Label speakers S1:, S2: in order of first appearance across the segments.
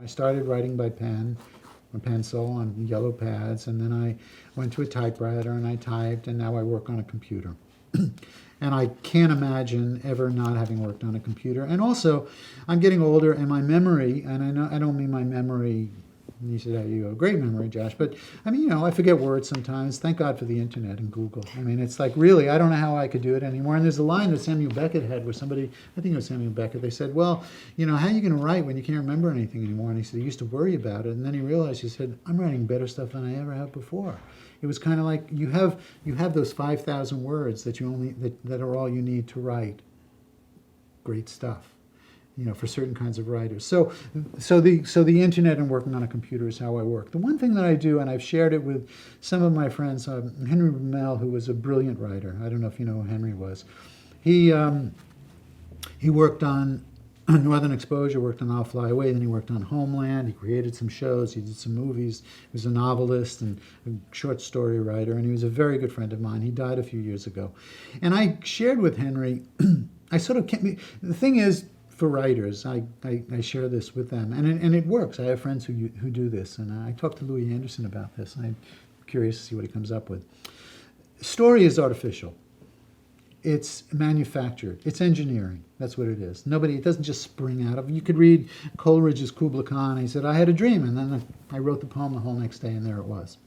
S1: I started writing by pen, a pencil on yellow pads, and then I went to a typewriter and I typed, and now I work on a computer. And I can't imagine ever not having worked on a computer. And also, I'm getting older, and my memory, and I know I don't mean my memory. You said, "Oh, you have a great memory, Josh," but I mean, I forget words sometimes. Thank God for the internet and Google. I mean, it's like really, I don't know how I could do it anymore. And there's a line that Samuel Beckett had where somebody, I think it was Samuel Beckett, they said, "Well, how are you going to write when you can't remember anything anymore?" And he said he used to worry about it, and then he realized, he said, "I'm writing better stuff than I ever have before." It was kind of like you have those 5,000 words that that are all you need to write great stuff. For certain kinds of writers. So the internet and working on a computer is how I work. The one thing that I do, and I've shared it with some of my friends, Henry Rommel, who was a brilliant writer. I don't know if you know who Henry was. He worked on Northern Exposure, worked on I'll Fly Away, then he worked on Homeland, he created some shows, he did some movies, he was a novelist and a short story writer, and he was a very good friend of mine. He died a few years ago. And I shared with Henry, the thing is, for writers, I share this with them, and it works. I have friends who do this, and I talked to Louis Anderson about this, and I'm curious to see what he comes up with. Story is artificial. It's manufactured. It's engineering. That's what it is. It doesn't just spring out of. You could read Coleridge's Kubla Khan. He said, "I had a dream," and then I wrote the poem the whole next day, and there it was.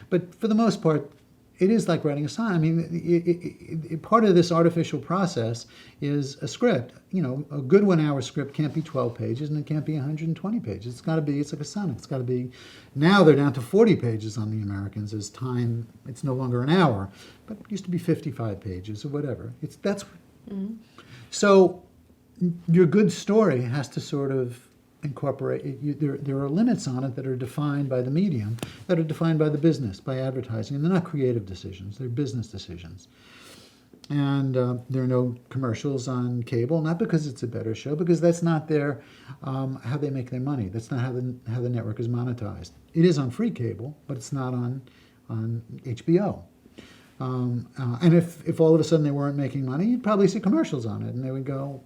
S1: But for the most part, it is like writing a song. I mean, part of this artificial process is a script. A good 1-hour script can't be 12 pages, and it can't be 120 pages. It's like a sonnet. It's got to be, now they're down to 40 pages on the Americans as time, it's no longer an hour, but it used to be 55 pages or whatever. So your good story has to sort of incorporate, there are limits on it that are defined by the medium, that are defined by the business, by advertising, and they're not creative decisions, they're business decisions. And there are no commercials on cable, not because it's a better show, because that's not how they make their money. That's not how the network is monetized. It is on free cable, but it's not on HBO. And if all of a sudden they weren't making money, you'd probably see commercials on it, and they would go,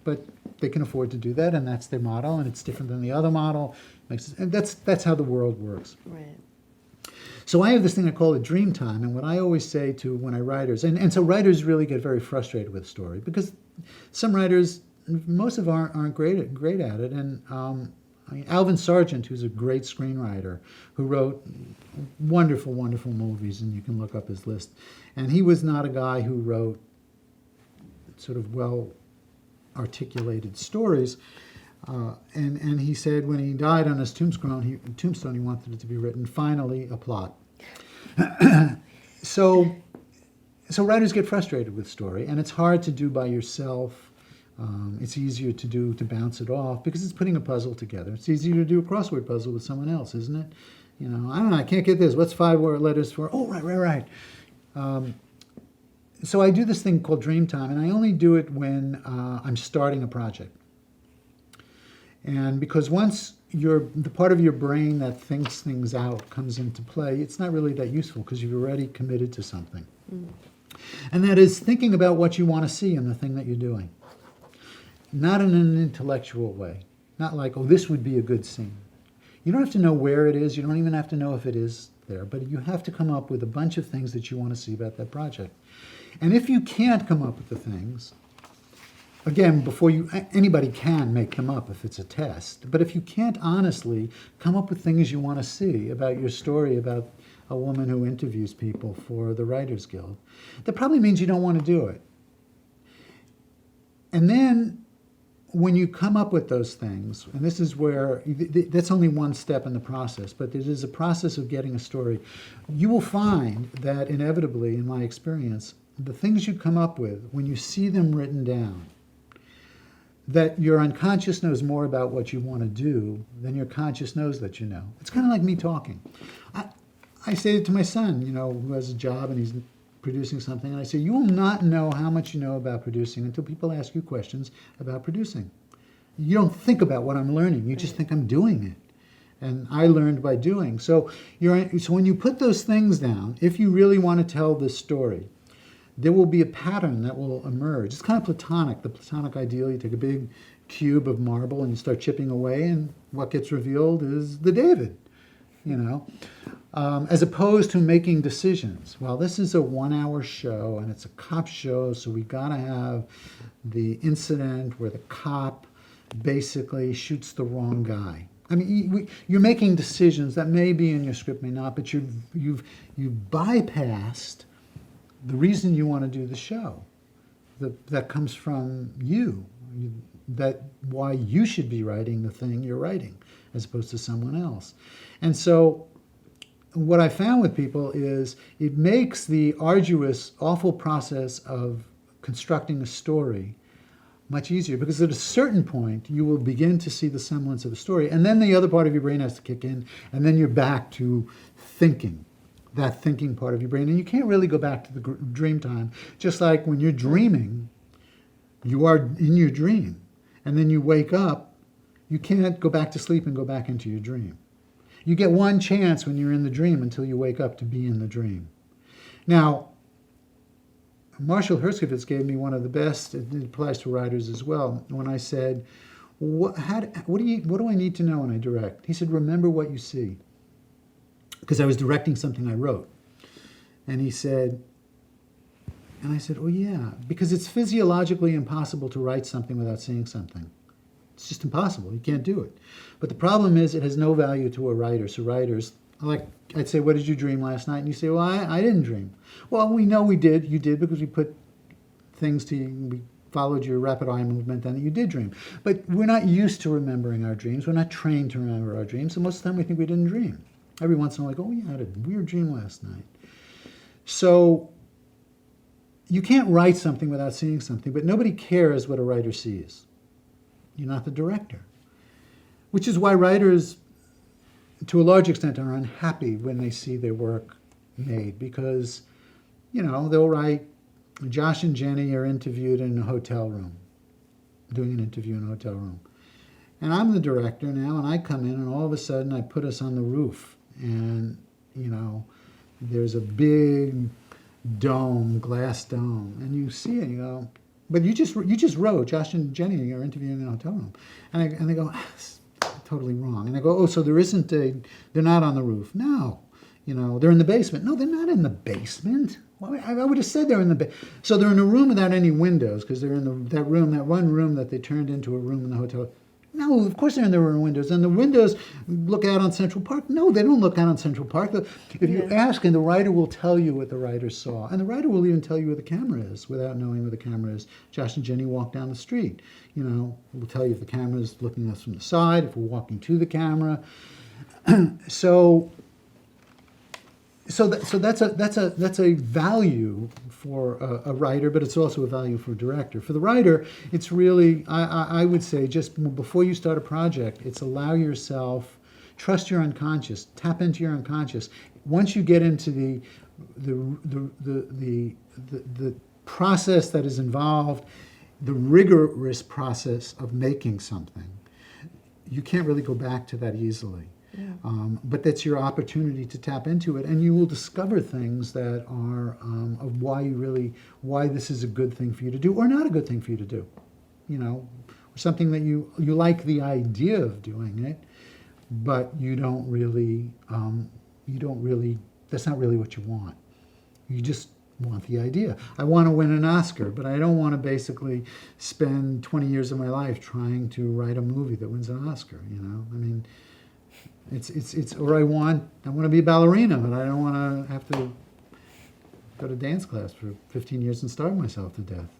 S1: but they can afford to do that, and that's their model, and it's different than the other model. And that's how the world works.
S2: Right.
S1: So I have this thing I call it dream time, and what I always say to when writers, and so writers really get very frustrated with story, because some writers, most of them aren't great at it, and Alvin Sargent, who's a great screenwriter, who wrote wonderful, wonderful movies, and you can look up his list, and he was not a guy who wrote sort of well-articulated stories. And he said when he died on his tombstone, he wanted it to be written, finally, a plot. So writers get frustrated with story, and it's hard to do by yourself. It's easier to bounce it off because it's putting a puzzle together. It's easier to do a crossword puzzle with someone else, isn't it? I don't know, I can't get this. What's 5 letters for? Oh, right. So I do this thing called dream time, and I only do it when I'm starting a project. And because once the part of your brain that thinks things out comes into play, it's not really that useful because you've already committed to something. Mm. And that is thinking about what you want to see in the thing that you're doing. Not in an intellectual way. Not like, oh, this would be a good scene. You don't have to know where it is. You don't even have to know if it is there. But you have to come up with a bunch of things that you want to see about that project. And if you can't come up with the things, again, anybody can make them up if it's a test, but if you can't honestly come up with things you want to see about your story about a woman who interviews people for the Writers Guild, that probably means you don't want to do it. And then when you come up with those things, and this is where, that's only one step in the process, but it is a process of getting a story, you will find that inevitably, in my experience, the things you come up with, when you see them written down, that your unconscious knows more about what you want to do than your conscious knows that you know. It's kind of like me talking. I say it to my son, who has a job and he's producing something, and I say, you will not know how much you know about producing until people ask you questions about producing. You don't think about what I'm learning. You just think I'm doing it. And I learned by doing. So when you put those things down, if you really want to tell this story, there will be a pattern that will emerge. It's kind of Platonic, the Platonic ideal. You take a big cube of marble and you start chipping away, and what gets revealed is the David, you know, as opposed to making decisions. Well, this is a 1 hour show and it's a cop show, so we got to have the incident where the cop basically shoots the wrong guy. I mean, you're making decisions that may be in your script, may not, but you've bypassed the reason you want to do the show. That comes from you. That why you should be writing the thing you're writing, as opposed to someone else. And so, what I found with people is it makes the arduous, awful process of constructing a story much easier, because at a certain point you will begin to see the semblance of a story, and then the other part of your brain has to kick in, and then you're back to thinking, that thinking part of your brain, and you can't really go back to the dream time. Just like when you're dreaming, you are in your dream, and then you wake up, you can't go back to sleep and go back into your dream. You get one chance when you're in the dream until you wake up to be in the dream. Now, Marshall Herskovitz gave me one of the best, it applies to writers as well, when I said, what do I need to know when I direct? He said, remember what you see. Because I was directing something I wrote. And he said, and I said, oh yeah, because it's physiologically impossible to write something without seeing something. It's just impossible, you can't do it. But the problem is it has no value to a writer. So writers, like, I'd say, what did you dream last night? And you say, well, I didn't dream. Well, we know we did. You did, because we put things to you, we followed your rapid eye movement, and you did dream. But we're not used to remembering our dreams. We're not trained to remember our dreams. So most of the time we think we didn't dream. Every once in a while, we go, oh yeah, I had a weird dream last night. So you can't write something without seeing something, but nobody cares what a writer sees. You're not the director. Which is why writers, to a large extent, are unhappy when they see their work made, because, you know, they'll write, Josh and Jenny are interviewed in a hotel room, doing an interview in a hotel room. And I'm the director now, and I come in, and all of a sudden I put us on the roof, and, you know, there's a big dome, glass dome, and you see it, you go, but you just wrote, Josh and Jenny are interviewing in a hotel room. And they go, totally wrong. And I go, oh, so they're not on the roof. No, you know, they're in the basement. No, they're not in the basement. Well, I would have said they're in the basement. So they're in a room without any windows, because they're in that one room that they turned into a room in the hotel. No, of course they're in the windows. And the windows look out on Central Park. No, they don't look out on Central Park. If you ask, and the writer will tell you what the writer saw. And the writer will even tell you where the camera is without knowing where the camera is. Josh and Jenny walk down the street. You know, we'll tell you if the camera is looking at us from the side, if we're walking to the camera. So that's a value for a writer, but it's also a value for a director. For the writer, it's really, I would say, just before you start a project, it's allow yourself, trust your unconscious, tap into your unconscious. Once you get into the process that is involved, the rigorous process of making something, you can't really go back to that easily. Yeah. But that's your opportunity to tap into it, and you will discover things that are of why this is a good thing for you to do, or not a good thing for you to do. You know, something that you like the idea of doing it, but you don't really, that's not really what you want. You just want the idea. I want to win an Oscar, but I don't want to basically spend 20 years of my life trying to write a movie that wins an Oscar. You know, I mean. Or I want to be a ballerina, but I don't want to have to go to dance class for 15 years and starve myself to death.